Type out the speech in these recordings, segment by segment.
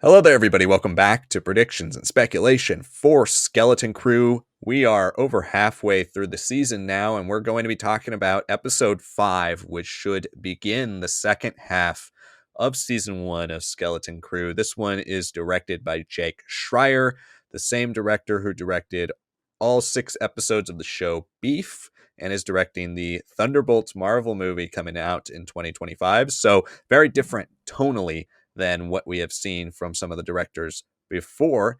Hello there, everybody. Welcome back to Predictions and Speculation for Skeleton Crew. We are over halfway through the season now, and we're going to be talking about episode 5, which should begin the second half of season 1 of Skeleton Crew. This one is directed by Jake Schreier, the same director who directed all 6 episodes of the show Beef, and is directing the Thunderbolts Marvel movie coming out in 2025. So, very different tonally than what we have seen from some of the directors before.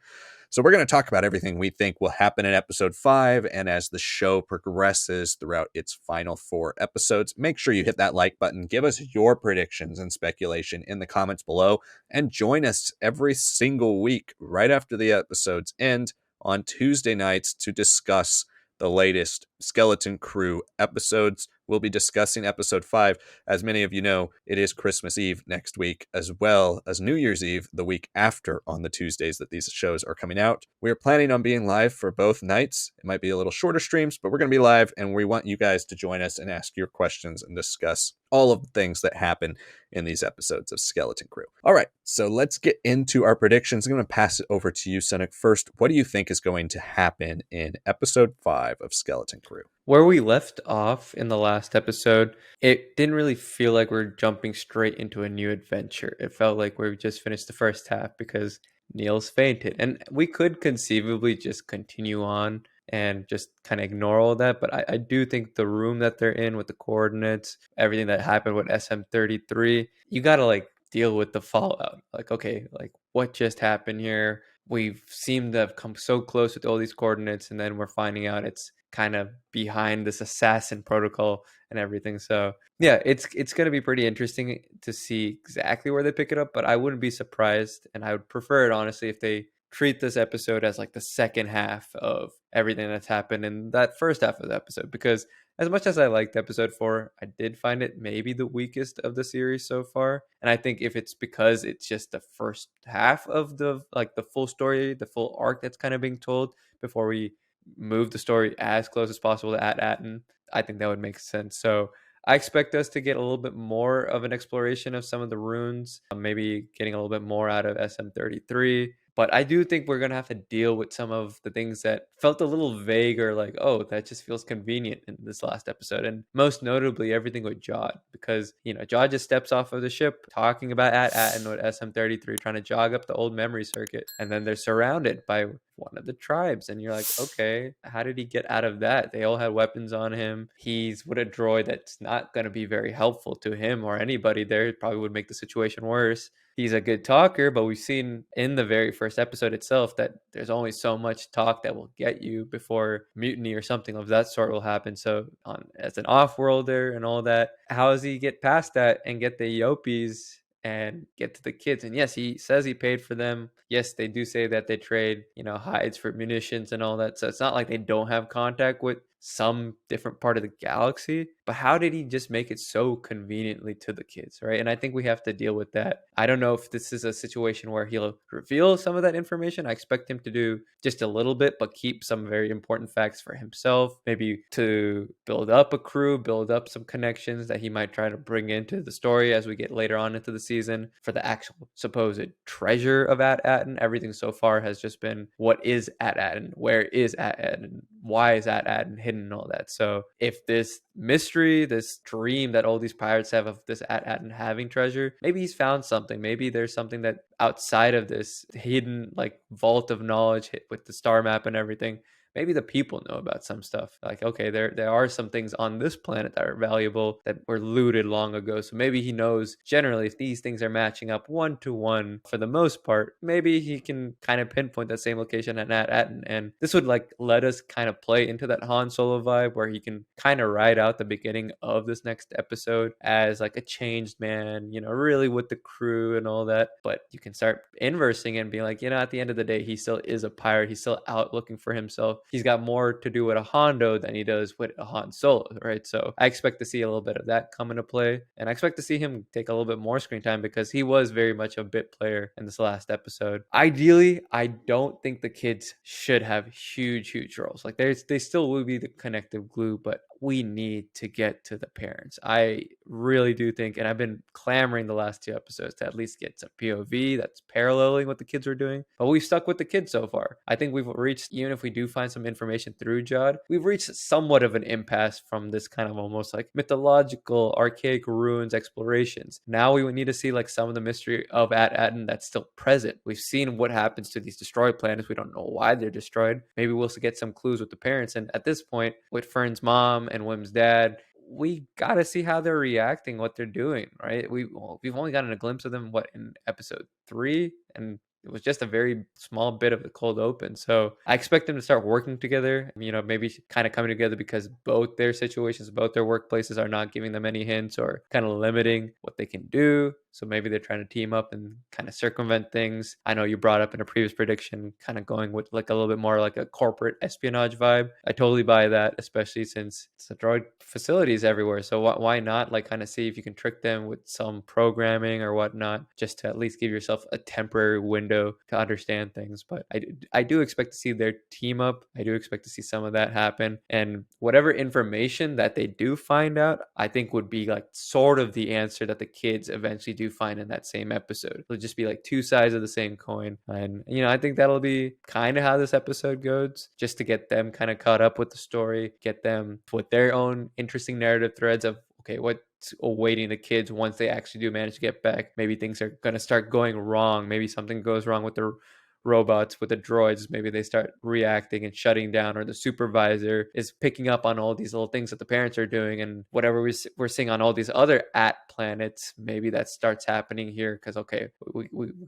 So we're going to talk about everything we think will happen in episode 5 and as the show progresses throughout its final 4 episodes. Make sure you hit that like button, give us your predictions and speculation in the comments below, and join us every single week right after the episodes end on Tuesday nights to discuss the latest Skeleton Crew episodes. We'll be discussing episode 5. As many of you know, it is Christmas Eve next week, as well as New Year's Eve the week after on the Tuesdays that these shows are coming out. We are planning on being live for both nights. It might be a little shorter streams, but we're going to be live, and we want you guys to join us and ask your questions and discuss all of the things that happen in these episodes of Skeleton Crew. All right, so let's get into our predictions. I'm going to pass it over to you, Sanak. First, what do you think is going to happen in episode 5 of Skeleton Crew? Where we left off in the last episode, it didn't really feel like we're jumping straight into a new adventure. It felt like we just finished the first half because Niels fainted. And we could conceivably just continue on and just kind of ignore all that. But I do think the room that they're in with the coordinates, everything that happened with SM33, you got to deal with the fallout. Okay, what just happened here? We've seemed to have come so close with all these coordinates, and then we're finding out it's kind of behind this assassin protocol and everything. So yeah, it's going to be pretty interesting to see exactly where they pick it up, but I wouldn't be surprised, and I would prefer it honestly if they treat this episode as the second half of everything that's happened in that first half of the episode, because as much as I liked episode 4, I did find it maybe the weakest of the series so far. And I think if it's because it's just the first half of the full story, the full arc that's kind of being told before we move the story as close as possible to At-Attin, I think that would make sense. So I expect us to get a little bit more of an exploration of some of the runes, maybe getting a little bit more out of SM33. But I do think we're going to have to deal with some of the things that felt a little vague, or oh, that just feels convenient in this last episode. And most notably, everything with Jod, because, Jod just steps off of the ship talking about At-Attin with SM33, trying to jog up the old memory circuit. And then they're surrounded by one of the tribes. And you're like, okay, how did he get out of that? They all had weapons on him. He's with a droid that's not going to be very helpful to him or anybody there. It probably would make the situation worse. He's a good talker, but we've seen in the very first episode itself that there's only so much talk that will get you before mutiny or something of that sort will happen. So as an off-worlder and all that, how does he get past that and get the Yopis and get to the kids? And yes, he says he paid for them. Yes, they do say that they trade, hides for munitions and all that. So it's not like they don't have contact with some different part of the galaxy, but how did he just make it so conveniently to the kids, right? And I think we have to deal with that. I don't know if this is a situation where he'll reveal some of that information. I expect him to do just a little bit, but keep some very important facts for himself, maybe to build up a crew, build up some connections that he might try to bring into the story as we get later on into the season for the actual supposed treasure of At-Attin. Everything so far has just been, what is At-Attin? Where is At-Attin? Why is At-Attin hidden and all that? So if this mystery, this dream that all these pirates have of this At-Attin having treasure, maybe he's found something. Maybe there's something that outside of this hidden vault of knowledge with the star map and everything, maybe the people know about some stuff. Okay, there are some things on this planet that are valuable that were looted long ago. So maybe he knows generally if these things are matching up 1-to-1 for the most part, maybe he can kind of pinpoint that same location at At-Attin. And this would let us kind of play into that Han Solo vibe where he can kind of ride out the beginning of this next episode as a changed man, really with the crew and all that. But you can start inversing and being at the end of the day, he still is a pirate. He's still out looking for himself. He's got more to do with a Hondo than he does with a Han Solo, right? So I expect to see a little bit of that come into play. And I expect to see him take a little bit more screen time because he was very much a bit player in this last episode. Ideally, I don't think the kids should have huge roles. They still will be the connective glue, but we need to get to the parents. I really do think, and I've been clamoring the last 2 episodes to at least get some POV that's paralleling what the kids were doing, but we've stuck with the kids so far. I think we've reached, even if we do find some information through Judd, we've reached somewhat of an impasse from this kind of almost like mythological, archaic ruins explorations. Now we would need to see like some of the mystery of At-Attin that's still present. We've seen what happens to these destroyed planets. We don't know why they're destroyed. Maybe we'll get some clues with the parents. And at this point, with Fern's mom and Wim's dad, we gotta see how they're reacting, what they're doing, right? We've only gotten a glimpse of them in episode 3, and it was just a very small bit of the cold open. So I expect them to start working together, maybe kind of coming together because both their situations, both their workplaces are not giving them any hints or kind of limiting what they can do. So maybe they're trying to team up and kind of circumvent things. I know you brought up in a previous prediction, kind of going with like a little bit more like a corporate espionage vibe. I totally buy that, especially since it's a droid facilities everywhere. So why not like kind of see if you can trick them with some programming or whatnot, just to at least give yourself a temporary window to understand things. But I do expect to see their team up. I do expect to see some of that happen. And whatever information that they do find out, I think would be like sort of the answer that the kids eventually do find in that same episode. It'll just be like two sides of the same coin. And, I think that'll be kind of how this episode goes, just to get them kind of caught up with the story, get them with their own interesting narrative threads of, okay, what's awaiting the kids once they actually do manage to get back. Maybe things are going to start going wrong. Maybe something goes wrong with the robots, with the droids. Maybe they start reacting and shutting down, or the supervisor is picking up on all these little things that the parents are doing, and whatever we're seeing on all these other planets, maybe that starts happening here because, okay,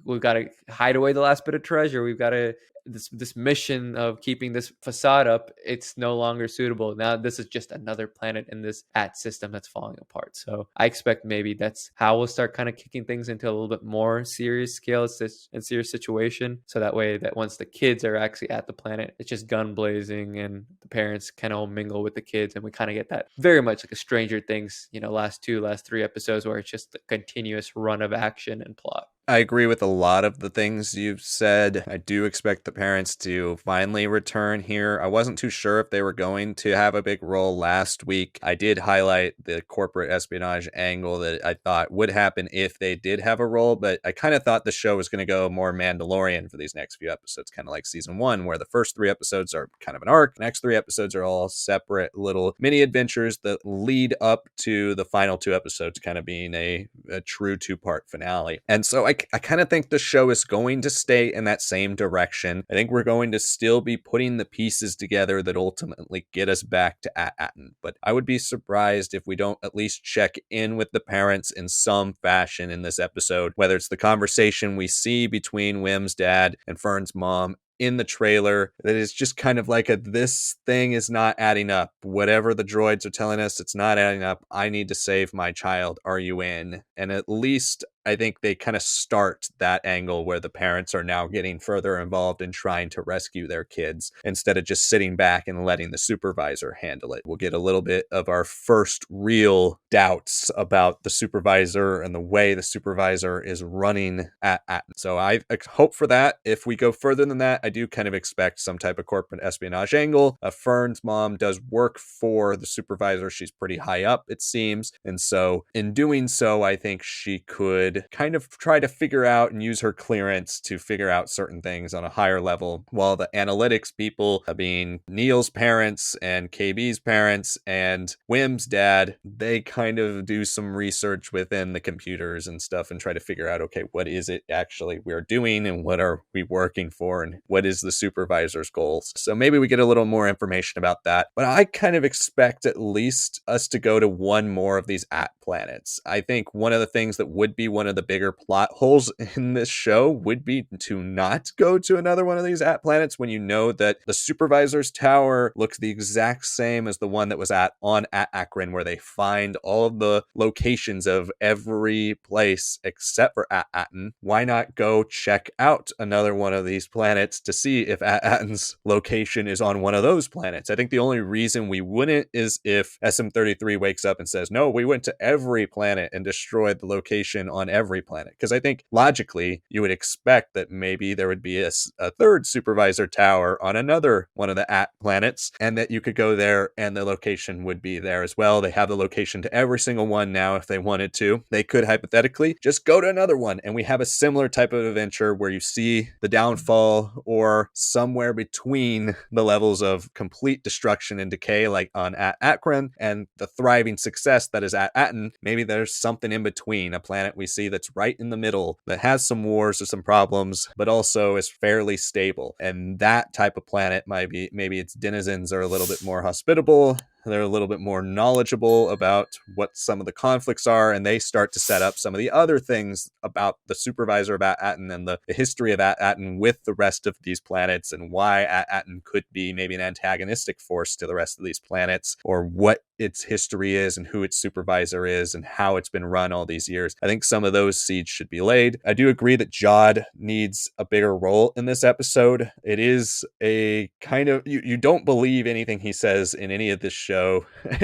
we've got to hide away the last bit of treasure. We've got to this mission of keeping this facade up, it's no longer suitable. Now this is just another planet in this system that's falling apart. So I expect maybe that's how we'll start kind of kicking things into a little bit more serious scale and serious situation. So that way that once the kids are actually at the planet, it's just gun blazing and the parents kind of mingle with the kids, and we kind of get that very much like a Stranger Things, last 3 episodes where it's just a continuous run of action and plot. I agree with a lot of the things you've said. I do expect the parents to finally return here. I wasn't too sure if they were going to have a big role last week. I did highlight the corporate espionage angle that I thought would happen if they did have a role, but I kind of thought the show was going to go more Mandalorian for these next few episodes, kind of like season 1, where the first 3 episodes are kind of an arc. The next 3 episodes are all separate little mini adventures that lead up to the final 2 episodes kind of being a true 2-part finale. And so I kind of think the show is going to stay in that same direction. I think we're going to still be putting the pieces together that ultimately get us back to At-Attin. But I would be surprised if we don't at least check in with the parents in some fashion in this episode, whether it's the conversation we see between Wim's dad and Fern's mom in the trailer, that is just kind of like this thing is not adding up. Whatever the droids are telling us, it's not adding up. I need to save my child. Are you in? And at least I think they kind of start that angle where the parents are now getting further involved in trying to rescue their kids instead of just sitting back and letting the supervisor handle it. We'll get a little bit of our first real doubts about the supervisor and the way the supervisor is running At-Attin. So I hope for that. If we go further than that, I do kind of expect some type of corporate espionage angle. Fern's mom does work for the supervisor. She's pretty high up, it seems. And so in doing so, I think she could kind of try to figure out and use her clearance to figure out certain things on a higher level, while the analytics people, being Neil's parents and KB's parents and Wim's dad, they kind of do some research within the computers and stuff and try to figure out, okay, what is it actually we're doing and what are we working for and what is the supervisor's goals? So maybe we get a little more information about that. But I kind of expect at least us to go to one more of these planets. I think one of the things that would be one of the bigger plot holes in this show would be to not go to another one of these planets when you know that the supervisor's tower looks the exact same as the one that was on At-Akron, where they find all of the locations of every place except for At-Attin. Why not go check out another one of these planets to see if At-Attin's location is on one of those planets? I think the only reason we wouldn't is if SM-33 wakes up and says, no, we went to every every planet and destroyed the location on every planet. Because I think logically, you would expect that maybe there would be a third supervisor tower on another one of the At planets, and that you could go there and the location would be there as well. They have the location to every single one now if they wanted to. They could hypothetically just go to another one, and we have a similar type of adventure where you see the downfall or somewhere between the levels of complete destruction and decay, like on At-Attin, and the thriving success that is At-Attin. Maybe there's something in between, a planet we see that's right in the middle, that has some wars or some problems, but also is fairly stable. And that type of planet might be, maybe its denizens are a little bit more hospitable, they're a little bit more knowledgeable about what some of the conflicts are, and they start to set up some of the other things about the supervisor of At-Attin and the history of At-Attin with the rest of these planets, and why At-Attin could be maybe an antagonistic force to the rest of these planets, or what its history is and who its supervisor is and how it's been run all these years. I think some of those seeds should be laid. I do agree that Jod needs a bigger role in this episode. It is a kind of, you don't believe anything he says in any of this show.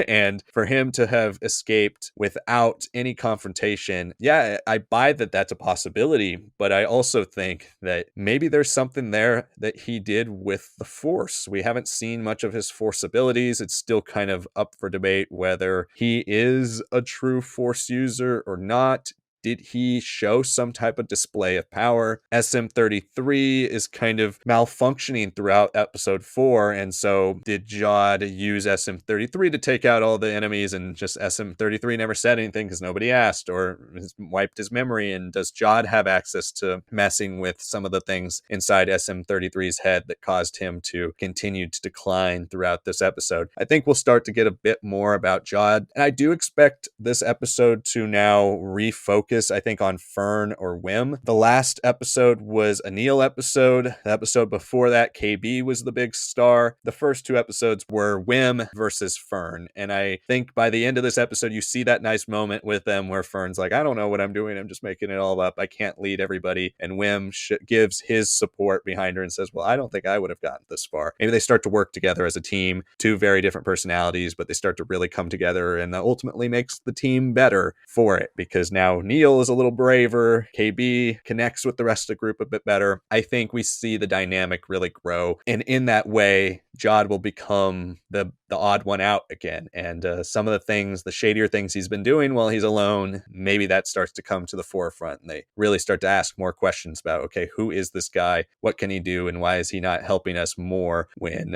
And for him to have escaped without any confrontation, yeah, I buy that that's a possibility, but I also think that maybe there's something there that he did with the Force. We haven't seen much of his Force abilities. It's still kind of up for debate whether he is a true Force user or not. Did he show some type of display of power? SM-33 is kind of malfunctioning throughout episode 4, and so did Jod use SM-33 to take out all the enemies, and just SM-33 never said anything because nobody asked, or wiped his memory? And does Jod have access to messing with some of the things inside SM-33's head that caused him to continue to decline throughout this episode? I think we'll start to get a bit more about Jod, and I do expect this episode to now refocus, I think, on Fern or Wim. The last episode was a Neil episode. The episode before that, KB was the big star. The first 2 episodes were Wim versus Fern. And I think by the end of this episode, you see that nice moment with them where Fern's like, I don't know what I'm doing. I'm just making it all up. I can't lead everybody. And Wim gives his support behind her and says, well, I don't think I would have gotten this far. Maybe they start to work together as a team, 2 very different personalities, but they start to really come together, and that ultimately makes the team better for it, because now Neil is a little braver. KB connects with the rest of the group a bit better. I think we see the dynamic really grow. And in that way, Jod will become the odd one out again. And some of the things, the shadier things he's been doing while he's alone, maybe that starts to come to the forefront. And they really start to ask more questions about, okay, who is this guy? What can he do? And why is he not helping us more when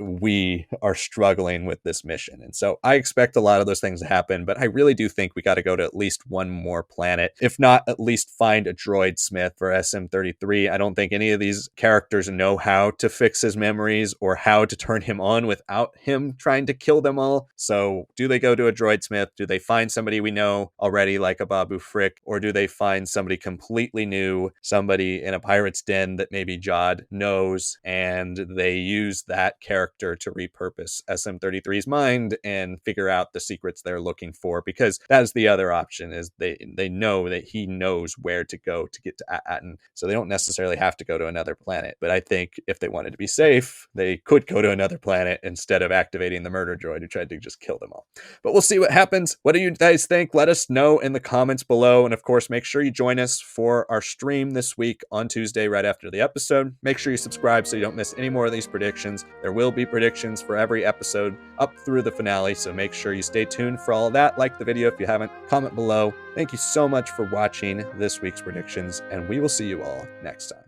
we are struggling with this mission? And so I expect a lot of those things to happen, but I really do think we got to go to at least one more planet, if not at least find a droid smith for SM-33. I don't think any of these characters know how to fix his memories or how to turn him on without him trying to kill them all. So do they go to a droid smith? Do they find somebody we know already, like a Babu Frick, or do they find somebody completely new, somebody in a pirate's den that maybe Jod knows, and they use that character to repurpose SM-33's mind and figure out the secrets they're looking for? Because that is the other option, is they know that he knows where to go to get to At-Attin, so they don't necessarily have to go to another planet. But I think if they wanted to be safe, they could go to another planet instead of activating the murder droid who tried to just kill them all. But we'll see what happens. What do you guys think? Let us know in the comments below, and of course, make sure you join us for our stream this week on Tuesday right after the episode. Make sure you subscribe so you don't miss any more of these predictions. There will be predictions for every episode up through the finale, so make sure you stay tuned for all of that. Like the video if you haven't, comment below. Thank you so much for watching this week's predictions, and we will see you all next time.